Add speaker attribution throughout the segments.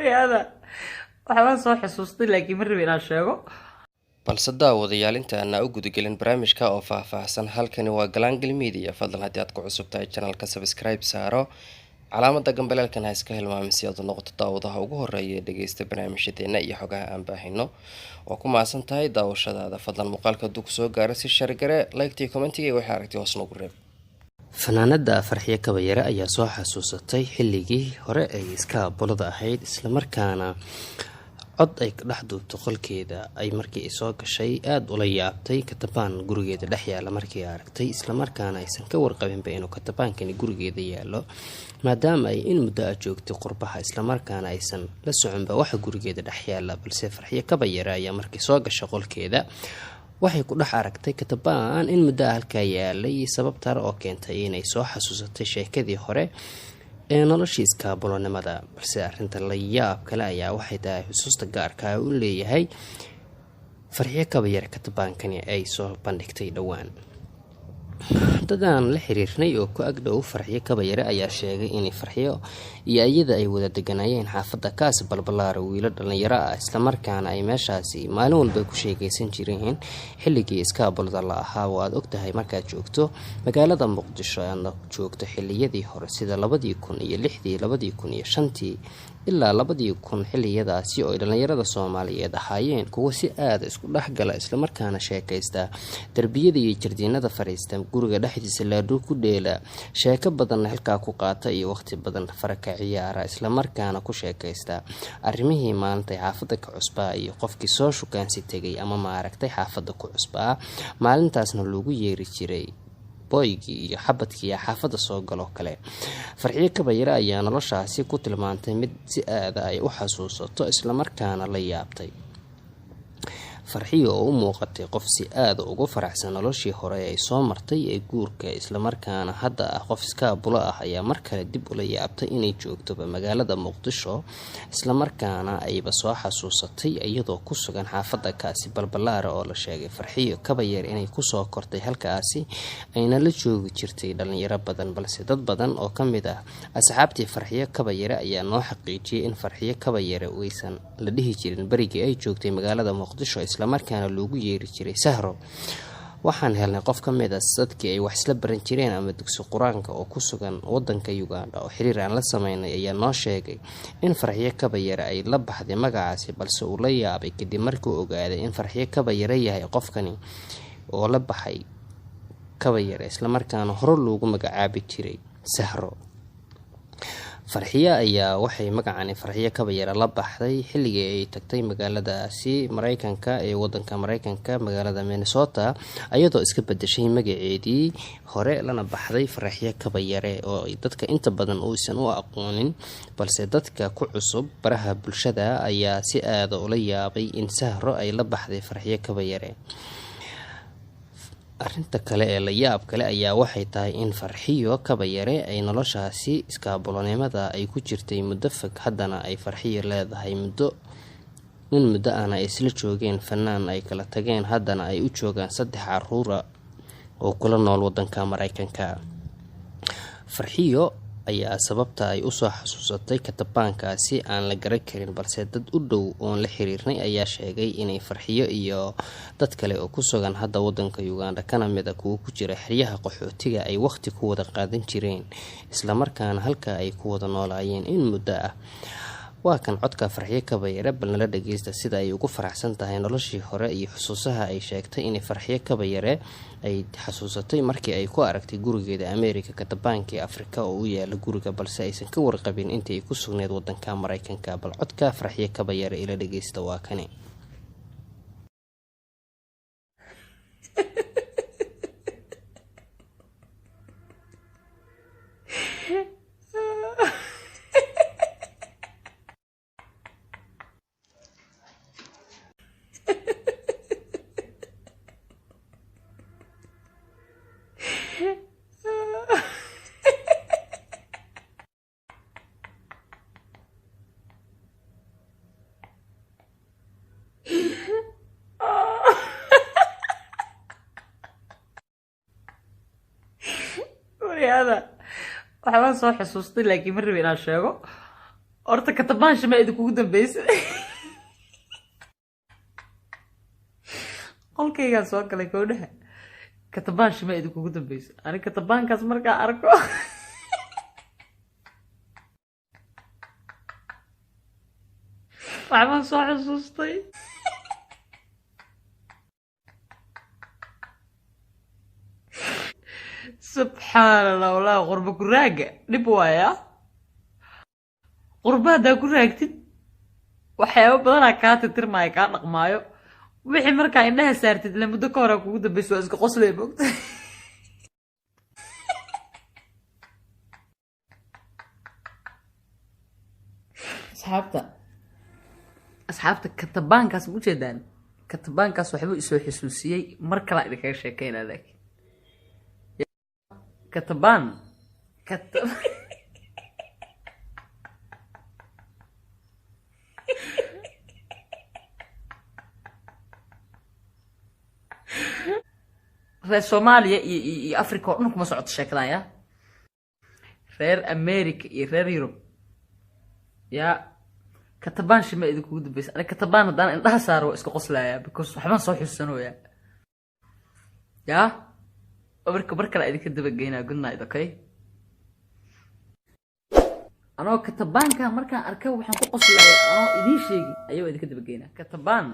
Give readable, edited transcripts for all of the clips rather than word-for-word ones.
Speaker 1: هذا waxaan soo xasuustay laakiin ma rabin inaan sheego.
Speaker 2: balse daawadayaal inta aan u gudagelin barnaamijka oo faahfaahsan halkani waa Galaangal Media. Fadlan haddii aad ku cusub tahay channelka subscribe saaro, calaamada gambaleelkana ha iska hilmaamin si aad u noqoto daawadaha ugu horeeya ee dhageysta barnaamijyadeena iyo xogaha aan baahino. waa ku maasan tahay daawashadaada. Fadlan muuqaalka dug soo gaara si share gare, like iyo commentiga iyo wixii aragti hoos noogu reeb. fanaanada Farxiyo Kabayare ayaa soo xasuusatay xilligii hore ay iska bolada ahayd, isla markaana cod ay ka dhex duubto qolkeeda ay markii soo gashay aad ula yaabtay katabaan gurigeeda dhex yaala markii aragtay, isla markaana aysan ka warqabinba inuu katabaankani gurigeeda yaalo maadaama ay in muddo ah joogtay qurbaha, isla markaana aysan la soconba waxa gurigeeda dhex yaala. balse Farxiyo Kabayare ayaa markii soo gashay qolkeeda waxay ku dhex aragtay katabaan in muddo halkaa yaalay, sababtaas oo keentay inay soo xasuusatay sheekadii hore ee noloshii iskaabulonimada. balse arrinta la yaab kale ayaa waxay tahay xusuusta gaarka ah uu leeyahay Farxiyo Kabayare katabaankani ay soo bandhigtay dhowaan. dadaan la xiriirnay oo ku agdhow Farxiyo Kabayare ayaa sheegay in Farxiyo iyo iyada ay wada deganayeen xaafadda Kaas Balbalaar, wiilo dhalinyaro ah, isla markaana ay meeshaasi maalin walba ku sheekaysan jireen xilligii iskaabulada la ahaa. waad ogtahay markaad joogto magaalada Muqdisho aad joogto xilliyadii hore sida 2006 2005 ilaa 2000 xilliyadaasi oo dhalinyarada Soomaaliyeed ahaayeen kuwa si aad isku dhaxgala, isla markaana sheekaysta darbiyada iyo jardiinada fariista, guriga dhexdiisa laaduu ku dheela, sheeko badan halkaa ku qaata iyo waqti badan faraka ciyaara, isla markaana ku sheekaysta arrimihii maalinta xaafadda ka cusbaa iyo qofkii soo shukaansi tagay ama maaragtay xaafadda ku cusbaa. maalintaasna loogu yeeri jiray boygii iyo xabadkii xaafadda soo galo kale. Farxiyo Kabayare ayaa noloshaasi ku tilmaantay mid si aad ay u xasuusato, isla markaana la yaabtay. Farxiyo oo u muuqatay qof si aad ugu faraxsan noloshii hore ay soo martay ee guurka, isla markaana hadda ah qof iskaabulo ah, ayaa mar kale dib ula yaabtay inay joogto magaalada Muqdisho, isla markaana ayba soo xasuusatay iyadoo ku sugan xaafadda Kaasi Balbalaar oo la sheegay Farxiyo Kabayare inay ku soo kortay halkaasi ayna la joogi jirtay dhalinyaro badan. balse dad badan oo ka mid ah asxaabtii Farxiyo Kabayare ayaa noo xaqiijiyay in Farxiyo Kabayare aysan la dhihi jirin barigii ay joogtay magaalada Muqdisho, isla markaana loogu yeeri jiray Sahro. waxaan helnay qof ka mid ah dadkii ay wax isla baran jireen ama dugsi quraanka oo ku sugan wadanka Uganda oo xiriir aan la sameynay ayaa noo sheegay in Farxiyo Kabayare ay la baxday magacaasi, balse uu la yaabay kadib markii uu ogaaday in Farxiyo Kabayare yahay qofkani oo la baxay Kabayare, isla markaana hore loogu magacaabi jiray Sahro. Farxiyo ayaa waxay magacani Farxiyo Kabayare la baxday xilligii ay tagtay magaaladaasi Mareykanka ee wadanka Mareykanka magaalada Minnesota, iyadoo iska bedeshay magaceedii hore lana baxday Farxiyo Kabayare oo dadka inta badan uusan u aqoonin, balse dadka ku cusub baraha bulshada ayaa si aad ula yaabay in Sahro ay la baxday Farxiyo Kabayare. arrinta kale ee la yaab kale ayaa waxay tahay in Farxiyo Kabayare ay noloshaasi iskaabulonimada ay ku jirtay muddo fog, haddana ay Farxiyo leedahay muddo aan ay isla joogeen fanaan ay kala tageen, haddana ay u joogaan 3 caruur oo kula nool wadanka Mareykanka. Farxiyo ayaa sababta ay u soo xasuusatay katabaankaasi aan la garan karin, balse dad u dhow oo la xiriirnay ayaa sheegay inay Farxiyo iyo dad kale oo ku sugan hadda wadanka Uganda kana mid ah kuwa ku jira xeryaha qaxootiga ay waqti ku wada qaadan jireen, isla markaana halka ay ku wada noolaayeen in muddo ah. waa kan codka Farxiyo Kabayare, balna la dhageysta sida ay ugu faraxsan tahay noloshii hore iyo xusuusaha ay sheegtay in Farxiyo Kabayare ay xasuusatay markii ay ku aragtay gurigeeda Ameerika katabaankii Afrika oo u yaala guriga, balse aysan ka warqabin intii ay ku sugneed wadanka Mareykanka. bal codka Farxiyo Kabayare ila dhageysta waa kani.
Speaker 1: هذا waxaan soo xasuustay laakiin ma rabin inaan sheego. horta katabaan shima idinkugu dambaysa qolkaygaan soo galay gowdhaha katabaan shima idinkugu dambaysa ani katabaankaas markaa arko waxbaan soo xusuustay subxaan allah walaa qurba ku raaga dhib waaya qurba haddaa ku raagtid waxyaaba badanaa kaa titirmaayo kaa dhaqmaayo wixii markaa indhaha saartid ile muddo ka hore kugu dambaysa waa iska qoslay moogta asxaabta katabaankaas ma ujeedaan katabaankaas waxbuu isoo xusuusiyey mar kalaa idinkaga sheekeynaa laakiin katabaan reer soomaaliya iyo africa oo dhan kuma socoto sheekadan ya reer america iyo reer yurub ya katabaan shima idinkugu dambaysa ani katabaan haddaan indhaha saaro waa iska qoslayaa because waxbaan soo xusuusanooyaa ya marka mar kale idinka dabageynaa good night okay anoo katabaanka markaan arka waxaan ku qoslayaa anoo idiin sheegi ayuu idinka dabageynaa katabaan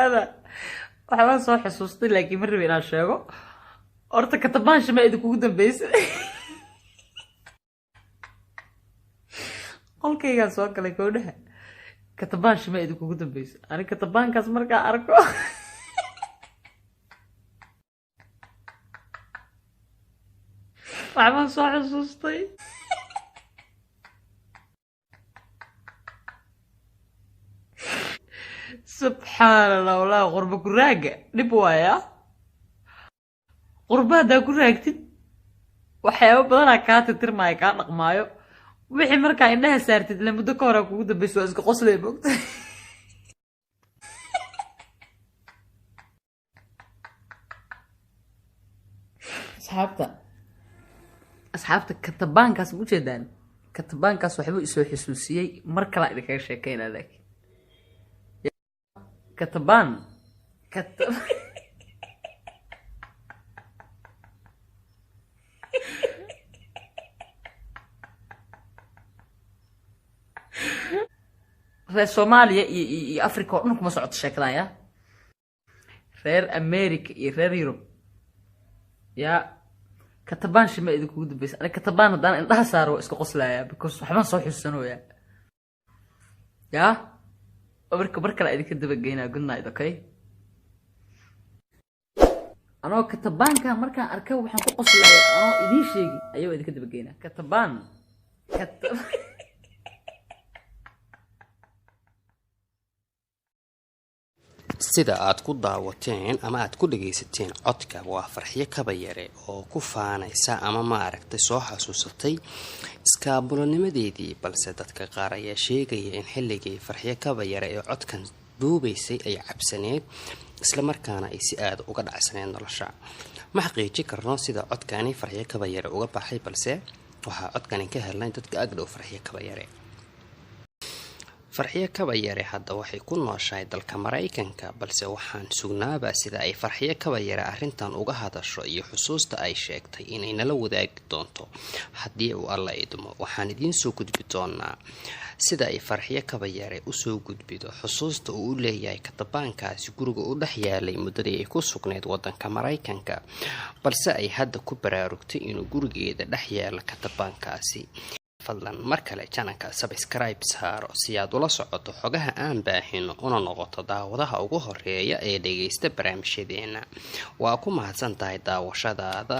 Speaker 1: hada waxbaan soo xusuustay laakiin ma rabi inaan sheego horta katabaan shima idinkugu dambaysa qolkaygaan soo galay gowdhaha katabaan shima idinkugu dambaysa ani katabaankaas markaa arko waxbaan soo xusuustay subxaan allah walaa qurba ku raaga dhib waaya qurba haddaa ku raagtid waxyaaba badanaa kaa titirmaayo kaa dhaqmaayo wixii markaa indhaha saartid ile muddo ka hore kugu dambaysa waa iska qoslay moogta asxaabta katabaankaas ma ujeedaan katabaankaas waxbuu isoo xusuusiyey mar kalaa idinkaga sheekeynaa laakiin katabaan reer soomaaliya iyo africa oo dhan kuma socoto sheekadan ya reer america iyo reer yurub ya katabaan shima idinkugu dambaysa ani katabaan haddaan indhaha saaro waa iska qoslayaa because waxbaan soo xusuusanooyaa ya marka mar kale idinka dabageynaa good night okay anoo katabaanka markaan arka waxaan ku qoslayaa anoo idiin sheegi ayuu idinka dabageynaa katabaan
Speaker 2: sida aad ku daawateen ama aad ku dhagaysateen codka waa farxiyo kaba yare oo ku faanaysa ama maaragtay soo xasuusatay iskaabulanimadeedii balse dadka qaar ayaa sheegaya in xilligii farxiyo kaba yare ee codkan duubaysay ay cabsaneed islamarkaana ay si aada uga dhacsaneed nolosha ma xaqiiji karno sida codkani farxiyo kaba yare uga baxay balse waxaa codkani ka helnay dadka agdhow farxiyo kaba yare farxiyo kaba yare hadda waxay ku nooshahay dalka Mareykanka balse waxaan sugnaaba sida ay farxiyo kaba yare arrintan uga hadasho iyo xusuusta ay sheegtay inay nala wadaagi doonto haddii uu alla idmo waxaan idiin soo gudbi doonaa sida ay farxiyo kaba yare u soo gudbido xusuusta uu leeyahay katabaankaasi guriga u dhex yaalay muddadii ay ku sugnayd wadanka Mareykanka balse ay hadda ku baraarugtay inuu gurigeeda dhex yaalo katabaankaasi fadlan mar kale channelka subscribe saaro si aad ula socoto xogaha aan baahino una noqoto daawadaha ugu horeeya ee dhageysta barnaamijyadeena waa ku mahadsantahay daawashadaada